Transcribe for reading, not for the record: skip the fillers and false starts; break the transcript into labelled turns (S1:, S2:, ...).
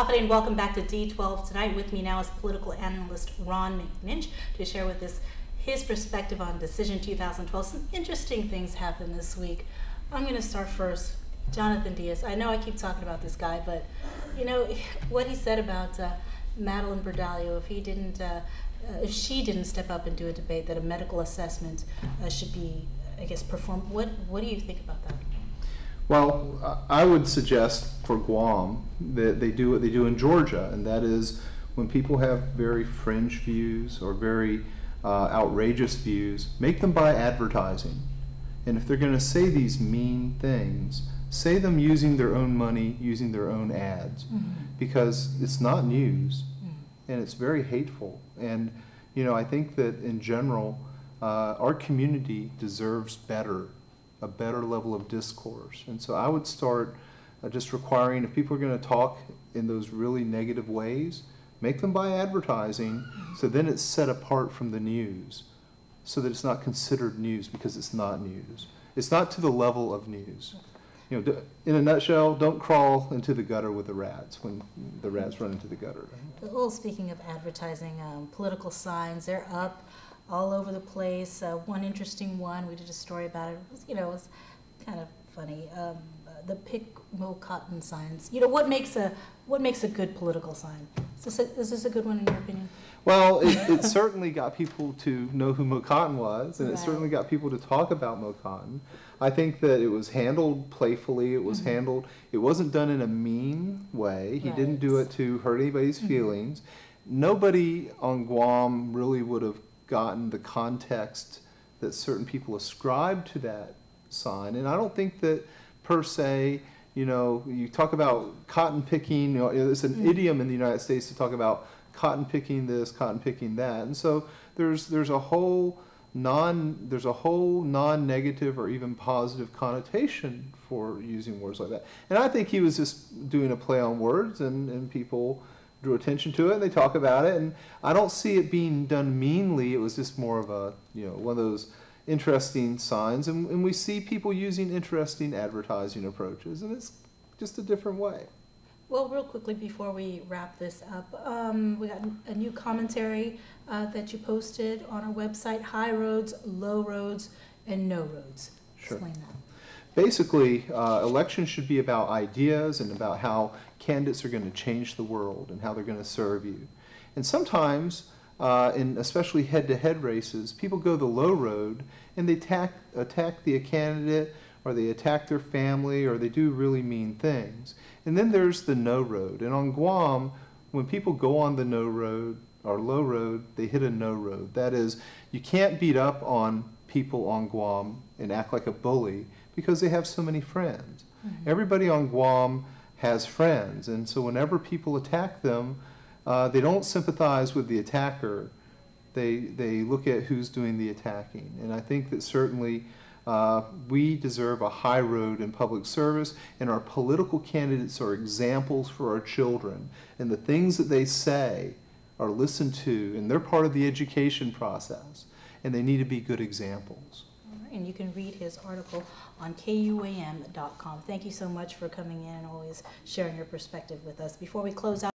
S1: Hafide, and welcome back to D12 tonight. With me now is political analyst Ron McNinch to share with us his perspective on Decision 2012. Some interesting things happened this week. I'm going to start first. Jonathan Diaz. I know I keep talking about this guy, but you know what he said about Madeline Bordallo. If she didn't step up and do a debate, that a medical assessment should be, I guess, performed. What do you think about that?
S2: Well, I would suggest for Guam that they do what they do in Georgia, and that is when people have very fringe views or very outrageous views, make them by advertising. And if they're going to say these mean things, say them using their own money, using their own ads, because it's not news, and it's very hateful. And you know, I think that in general, our community deserves better. A better level of discourse. And so I would start just requiring, if people are going to talk in those really negative ways, make them by advertising, so then it's set apart from the news, so that it's not considered news, because it's not news. It's not to the level of news. You know, in a nutshell, don't crawl into the gutter with the rats when the rats run into the gutter.
S1: Well, speaking of advertising, political signs, they're up all over the place. One interesting one, we did a story about it. It was kind of funny. The pick Mo Cotton signs. You know, what makes a good political sign? Is this a good one in your opinion?
S2: Well, it certainly got people to know who Mo Cotton was, and it certainly got people to talk about Mo Cotton. I think that it was handled playfully. It was handled. It wasn't done in a mean way. He didn't do it to hurt anybody's feelings. Nobody on Guam really would have gotten the context that certain people ascribe to that sign. And I don't think that per se, you know, you talk about cotton picking, you know, it's an idiom in the United States to talk about cotton picking this, cotton picking that. And so there's a whole non-negative or even positive connotation for using words like that. And I think he was just doing a play on words, and people drew attention to it, and they talk about it, and I don't see it being done meanly. It was just more of a, you know, one of those interesting signs, and we see people using interesting advertising approaches, and it's just a different way.
S1: Well, real quickly before we wrap this up, we got a new commentary that you posted on our website: high roads, low roads, and no roads.
S2: Sure.
S1: Explain that.
S2: Basically, elections should be about ideas and about how candidates are going to change the world and how they're going to serve you. And sometimes, especially head-to-head races, people go the low road and they attack the candidate, or they attack their family, or they do really mean things. And then there's the no road. And on Guam, when people go on the no road or low road, they hit a no road. That is, you can't beat up on people on Guam and act like a bully, because they have so many friends. Everybody on Guam has friends, and so whenever people attack them, they don't sympathize with the attacker. They look at who's doing the attacking. And I think that certainly we deserve a high road in public service, and our political candidates are examples for our children. And the things that they say are listened to, and they're part of the education process, and they need to be good examples.
S1: And you can read his article on KUAM.com. Thank you so much for coming in and always sharing your perspective with us. Before we close out,